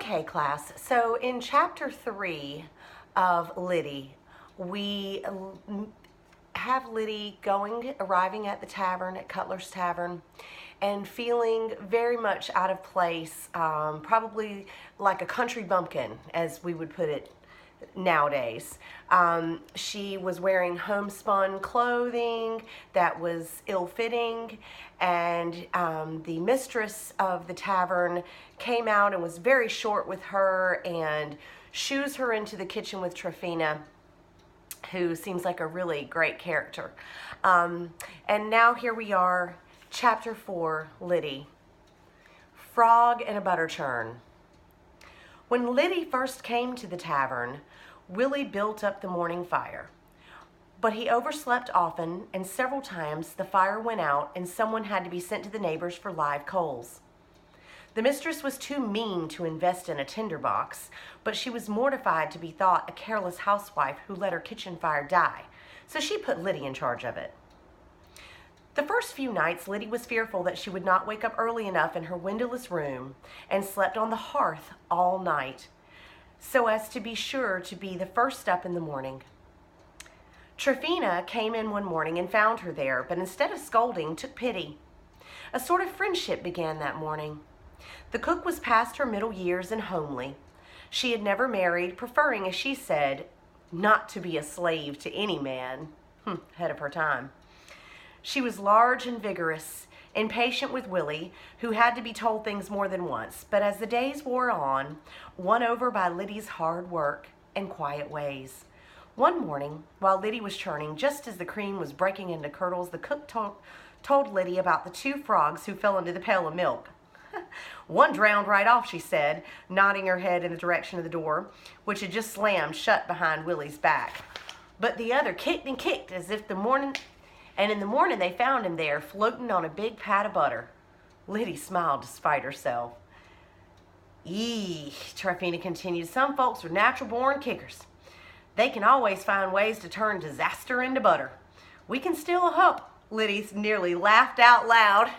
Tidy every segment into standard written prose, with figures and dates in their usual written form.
Okay, class. So in chapter 3 of Lyddie, we have Lyddie arriving at the tavern, at Cutler's Tavern, and feeling very much out of place, probably like a country bumpkin, as we would put it nowadays. She was wearing homespun clothing that was ill-fitting, and the mistress of the tavern came out and was very short with her and shoos her into the kitchen with Tryphena, who seems like a really great character. And now here we are, chapter 4, Lyddie. Frog and a butter churn. When Lyddie first came to the tavern, Willie built up the morning fire. But he overslept often, and several times the fire went out and someone had to be sent to the neighbors for live coals. The mistress was too mean to invest in a tinderbox, but she was mortified to be thought a careless housewife who let her kitchen fire die, so she put Lyddie in charge of it. The first few nights, Lyddie was fearful that she would not wake up early enough in her windowless room and slept on the hearth all night, so as to be sure to be the first up in the morning. Tryphena came in one morning and found her there, but instead of scolding, took pity. A sort of friendship began that morning. The cook was past her middle years and homely. She had never married, preferring, as she said, not to be a slave to any man. Ahead of her time. She was large and vigorous, impatient with Willie, who had to be told things more than once, but as the days wore on, won over by Lyddie's hard work and quiet ways. One morning, while Lyddie was churning, just as the cream was breaking into curdles, the cook told Lyddie about the 2 frogs who fell into the pail of milk. One drowned right off, she said, nodding her head in the direction of the door, which had just slammed shut behind Willie's back. But the other kicked and kicked as if in the morning they found him there, floating on a big pat of butter. Lyddie smiled despite herself. Tryphena continued, some folks are natural-born kickers. They can always find ways to turn disaster into butter. We can still hope. Lyddie nearly laughed out loud.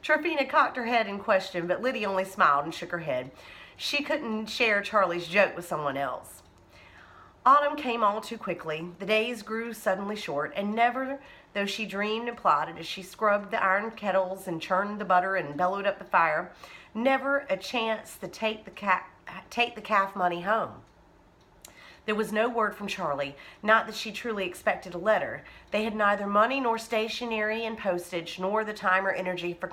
Tryphena cocked her head in question, but Lyddie only smiled and shook her head. She couldn't share Charlie's joke with someone else. Autumn came all too quickly. The days grew suddenly short, and never, though she dreamed and plotted as she scrubbed the iron kettles and churned the butter and bellowed up the fire, never a chance to take the calf money home. There was no word from Charlie, not that she truly expected a letter. They had neither money nor stationery and postage, nor the time or energy for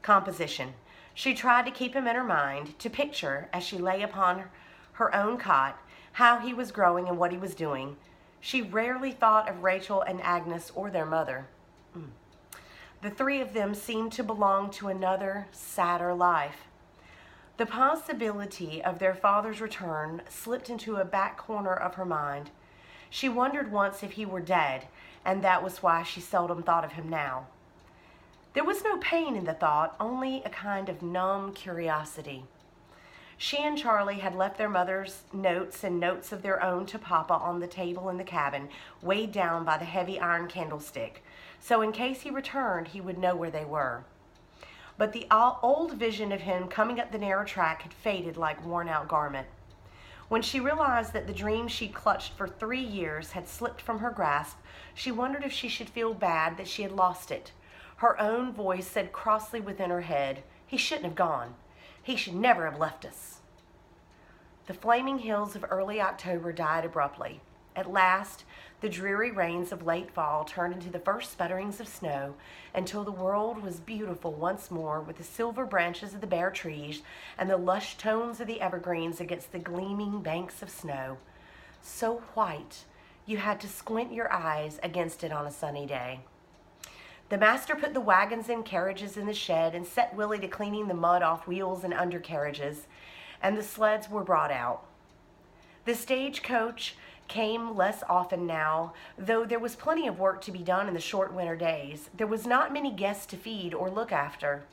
composition. She tried to keep him in her mind, to picture, as she lay upon her own cot, how he was growing and what he was doing. She rarely thought of Rachel and Agnes or their mother. The 3 of them seemed to belong to another, sadder life. The possibility of their father's return slipped into a back corner of her mind. She wondered once if he were dead, and that was why she seldom thought of him now. There was no pain in the thought, only a kind of numb curiosity. She and Charlie had left their mother's notes and notes of their own to Papa on the table in the cabin, weighed down by the heavy iron candlestick, so in case he returned, he would know where they were. But the old vision of him coming up the narrow track had faded like worn-out garment. When she realized that the dream she'd clutched for 3 years had slipped from her grasp, she wondered if she should feel bad that she had lost it. Her own voice said crossly within her head, "He shouldn't have gone. He should never have left us." The flaming hills of early October died abruptly. At last, the dreary rains of late fall turned into the first sputterings of snow, until the world was beautiful once more, with the silver branches of the bare trees and the lush tones of the evergreens against the gleaming banks of snow, so white you had to squint your eyes against it on a sunny day. The master put the wagons and carriages in the shed and set Willie to cleaning the mud off wheels and undercarriages, and the sleds were brought out. The stagecoach came less often now, though there was plenty of work to be done in the short winter days. There was not many guests to feed or look after.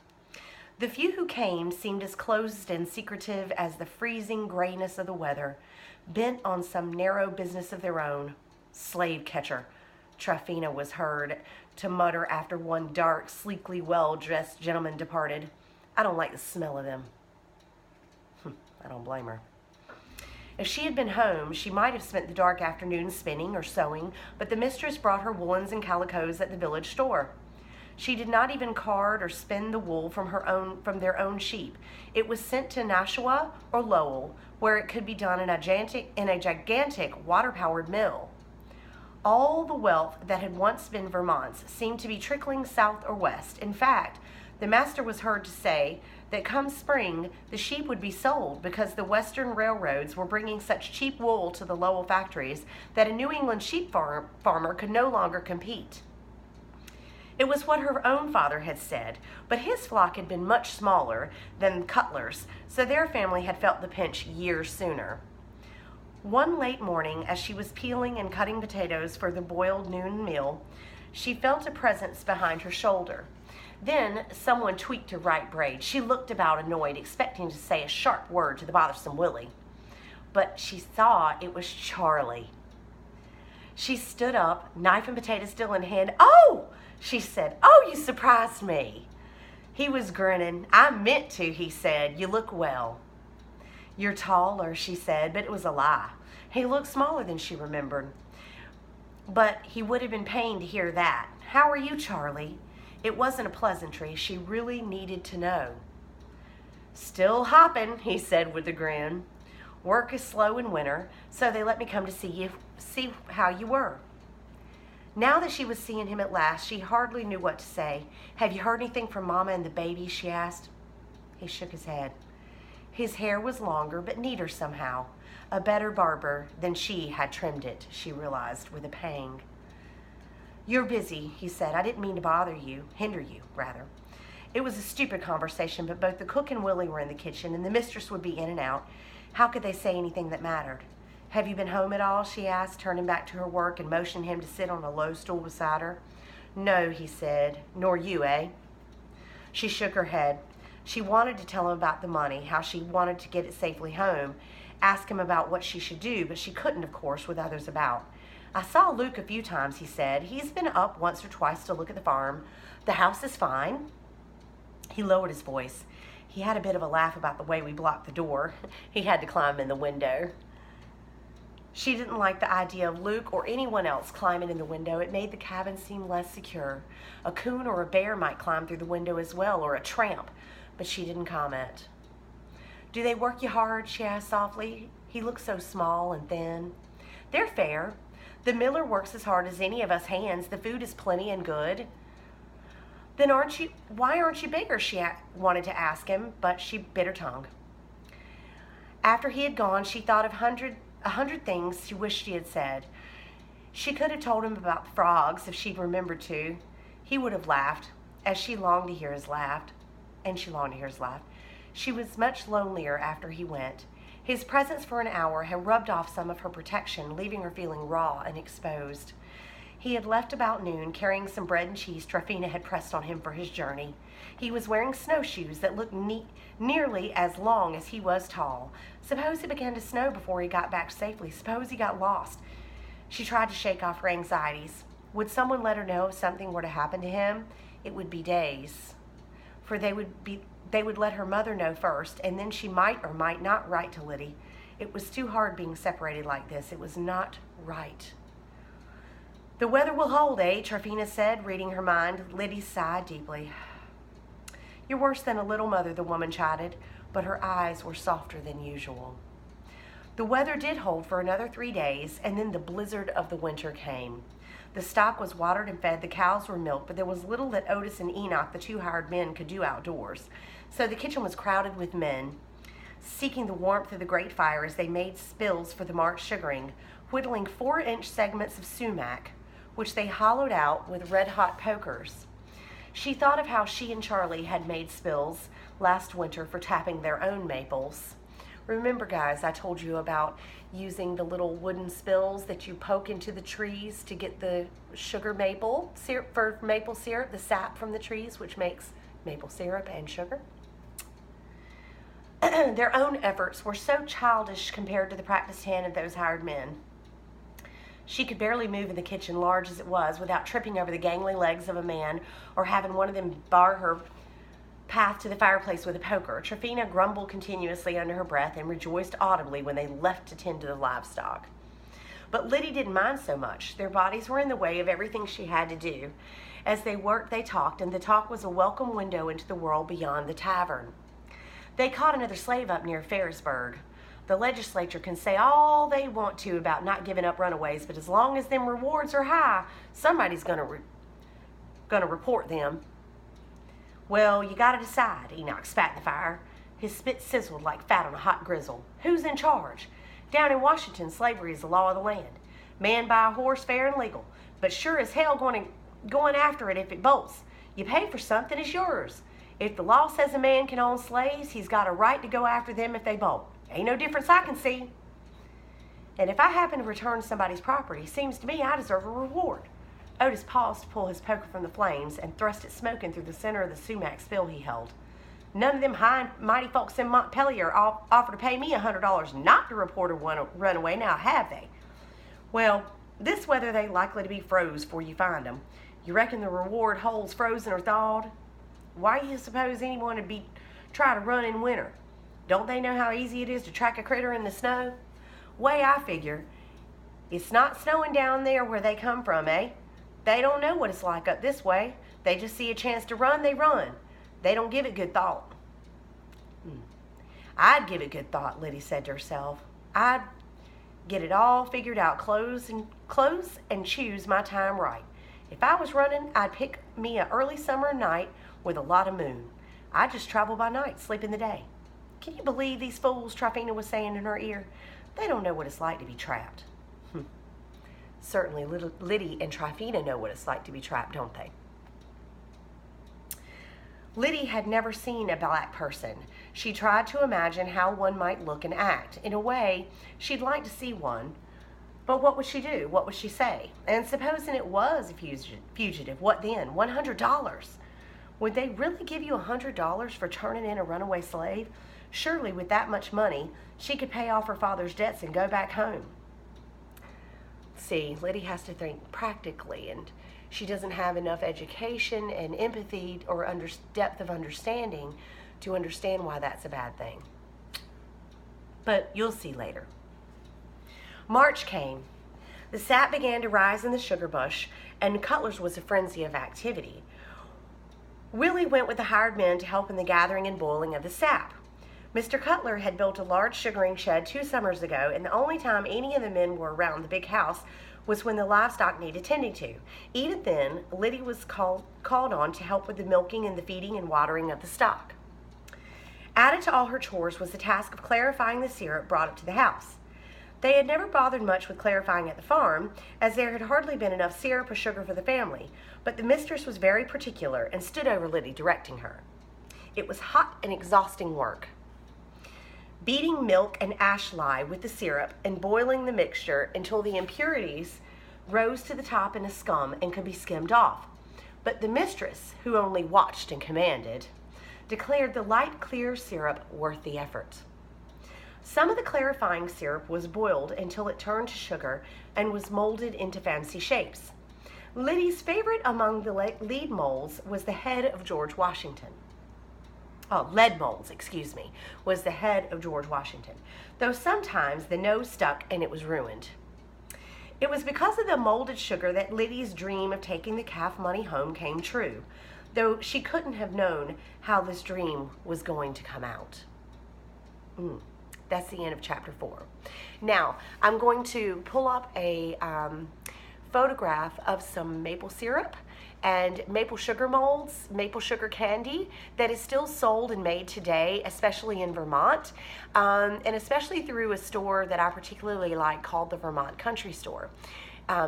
The few who came seemed as closed and secretive as the freezing grayness of the weather, bent on some narrow business of their own. Slave catcher, Tryphena was heard to mutter after one dark, sleekly well-dressed gentleman departed. I don't like the smell of them. I don't blame her. If she had been home, she might have spent the dark afternoon spinning or sewing, but the mistress brought her woolens and calicoes at the village store. She did not even card or spin the wool from their own sheep. It was sent to Nashua or Lowell, where it could be done in a gigantic water-powered mill. All the wealth that had once been Vermont's seemed to be trickling south or west. In fact, the master was heard to say that come spring, the sheep would be sold because the western railroads were bringing such cheap wool to the Lowell factories that a New England sheep farmer could no longer compete. It was what her own father had said, but his flock had been much smaller than Cutler's, so their family had felt the pinch years sooner. One late morning, as she was peeling and cutting potatoes for the boiled noon meal, she felt a presence behind her shoulder. Then someone tweaked her right braid. She looked about annoyed, expecting to say a sharp word to the bothersome Willie. But she saw it was Charlie. She stood up, knife and potato still in hand. "Oh!" she said. "Oh, you surprised me." He was grinning. "I meant to," he said. "You look well." "You're taller," she said, but it was a lie. He looked smaller than she remembered. But he would have been pained to hear that. "How are you, Charlie?" It wasn't a pleasantry. She really needed to know. "Still hopping," he said with a grin. "Work is slow in winter, so they let me come to see how you were." Now that she was seeing him at last, she hardly knew what to say. "Have you heard anything from Mama and the baby?" she asked. He shook his head. His hair was longer, but neater somehow. A better barber than she had trimmed it, she realized with a pang. "You're busy," he said. "I didn't mean to hinder you, rather." It was a stupid conversation, but both the cook and Willie were in the kitchen, and the mistress would be in and out. How could they say anything that mattered? "Have you been home at all?" she asked, turning back to her work and motioning him to sit on a low stool beside her. "No," he said. "Nor you, eh?" She shook her head. She wanted to tell him about the money, how she wanted to get it safely home, ask him about what she should do, but she couldn't, of course, with others about. "I saw Luke a few times," he said. "He's been up once or twice to look at the farm. The house is fine." He lowered his voice. He had a bit of a laugh about the way we blocked the door. He had to climb in the window. She didn't like the idea of Luke or anyone else climbing in the window. It made the cabin seem less secure. A coon or a bear might climb through the window as well, or a tramp, but she didn't comment. "Do they work you hard?" she asked softly. He looked so small and thin. "They're fair. The miller works as hard as any of us hands. The food is plenty and good." "Then why aren't you bigger?" she wanted to ask him, but she bit her tongue. After he had gone, she thought of a hundred things she wished she had said. She could have told him about the frogs if she'd remembered to. He would have laughed, as she longed to hear his laugh, and she longed to hear his laugh. She was much lonelier after he went. His presence for an hour had rubbed off some of her protection, leaving her feeling raw and exposed. He had left about noon, carrying some bread and cheese Tryphena had pressed on him for his journey. He was wearing snowshoes that looked nearly as long as he was tall. Suppose it began to snow before he got back safely. Suppose he got lost. She tried to shake off her anxieties. Would someone let her know if something were to happen to him? It would be days. For they would let her mother know first, and then she might or might not write to Lyddie. It was too hard being separated like this. It was not right. "The weather will hold, eh?" Tryphena said, reading her mind. Lyddie sighed deeply. "You're worse than a little mother," the woman chided, but her eyes were softer than usual. The weather did hold for another 3 days, and then the blizzard of the winter came. The stock was watered and fed, the cows were milked, but there was little that Otis and Enoch, the 2 hired men, could do outdoors. So the kitchen was crowded with men, seeking the warmth of the great fire as they made spills for the March sugaring, whittling 4-inch segments of sumac, which they hollowed out with red-hot pokers. She thought of how she and Charlie had made spills last winter for tapping their own maples. Remember, guys, I told you about using the little wooden spills that you poke into the trees to get the maple syrup, the sap from the trees, which makes maple syrup and sugar. Their own efforts were so childish compared to the practiced hand of those hired men. She could barely move in the kitchen, large as it was, without tripping over the gangly legs of a man or having one of them bar her path to the fireplace with a poker. Tryphena grumbled continuously under her breath and rejoiced audibly when they left to tend to the livestock. But Lyddie didn't mind so much. Their bodies were in the way of everything she had to do. As they worked, they talked, and the talk was a welcome window into the world beyond the tavern. They caught another slave up near Ferrisburgh. The legislature can say all they want to about not giving up runaways, but as long as them rewards are high, somebody's gonna report them. Well, you gotta decide. Enoch spat in the fire. His spit sizzled like fat on a hot grizzle. Who's in charge? Down in Washington, slavery is the law of the land. Man buy a horse, fair and legal. But sure as hell going after it if it bolts. You pay for something, it's yours. If the law says a man can own slaves, he's got a right to go after them if they bolt. Ain't no difference I can see. And if I happen to return somebody's property, seems to me I deserve a reward. Otis paused to pull his poker from the flames and thrust it smoking through the center of the sumac spill he held. None of them high and mighty folks in Montpelier offer to pay me $100 not to report a runaway, now have they? Well, this weather they likely to be froze before you find them. You reckon the reward holds frozen or thawed? Why do you suppose anyone would try to run in winter? Don't they know how easy it is to track a critter in the snow? Way I figure, it's not snowing down there where they come from, eh? They don't know what it's like up this way. They just see a chance to run, they run. They don't give it good thought. I'd give it good thought, Lyddie said to herself. I'd get it all figured out, close and choose my time right. If I was running, I'd pick me an early summer night with a lot of moon. I'd just travel by night, sleep in the day. Can you believe these fools, Tryphena was saying in her ear? They don't know what it's like to be trapped. Certainly Lyddie and Tryphena know what it's like to be trapped, don't they? Lyddie had never seen a black person. She tried to imagine how one might look and act. In a way, she'd like to see one. But what would she do? What would she say? And supposing it was a fugitive, what then? $100. Would they really give you $100 for turning in a runaway slave? Surely with that much money, she could pay off her father's debts and go back home. See, Lyddie has to think practically, and she doesn't have enough education and empathy or depth of understanding to understand why that's a bad thing. But you'll see later. March came. The sap began to rise in the sugar bush, and Cutler's was a frenzy of activity. Willie went with the hired men to help in the gathering and boiling of the sap. Mr. Cutler had built a large sugaring shed 2 summers ago, and the only time any of the men were around the big house was when the livestock needed tending to. Even then, Lyddie was called on to help with the milking and the feeding and watering of the stock. Added to all her chores was the task of clarifying the syrup brought up to the house. They had never bothered much with clarifying at the farm, as there had hardly been enough syrup or sugar for the family, but the mistress was very particular and stood over Lyddie, directing her. It was hot and exhausting work. Beating milk and ash lye with the syrup and boiling the mixture until the impurities rose to the top in a scum and could be skimmed off. But the mistress, who only watched and commanded, declared the light, clear syrup worth the effort. Some of the clarifying syrup was boiled until it turned to sugar and was molded into fancy shapes. Lyddie's favorite among the lead molds was the head of George Washington. Lead molds, was the head of George Washington, though sometimes the nose stuck and it was ruined. It was because of the molded sugar that Lyddie's dream of taking the calf money home came true, though she couldn't have known how this dream was going to come out. That's the end of chapter 4. Now, I'm going to pull up a photograph of some maple syrup and maple sugar molds, maple sugar candy that is still sold and made today, especially in Vermont, and especially through a store that I particularly like called the Vermont Country Store.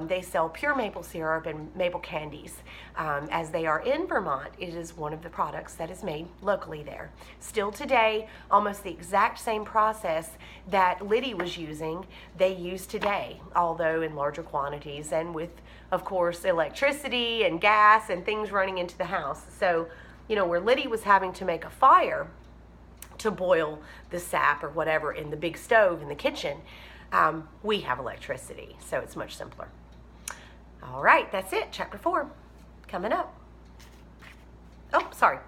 They sell pure maple syrup and maple candies. As they are in Vermont, it is one of the products that is made locally there. Still today, almost the exact same process that Lyddie was using, they use today, although in larger quantities and with, of course, electricity and gas and things running into the house. So, where Lyddie was having to make a fire to boil the sap or whatever in the big stove in the kitchen, we have electricity, so it's much simpler. All right, that's it. Chapter 4 coming up. Oh, sorry.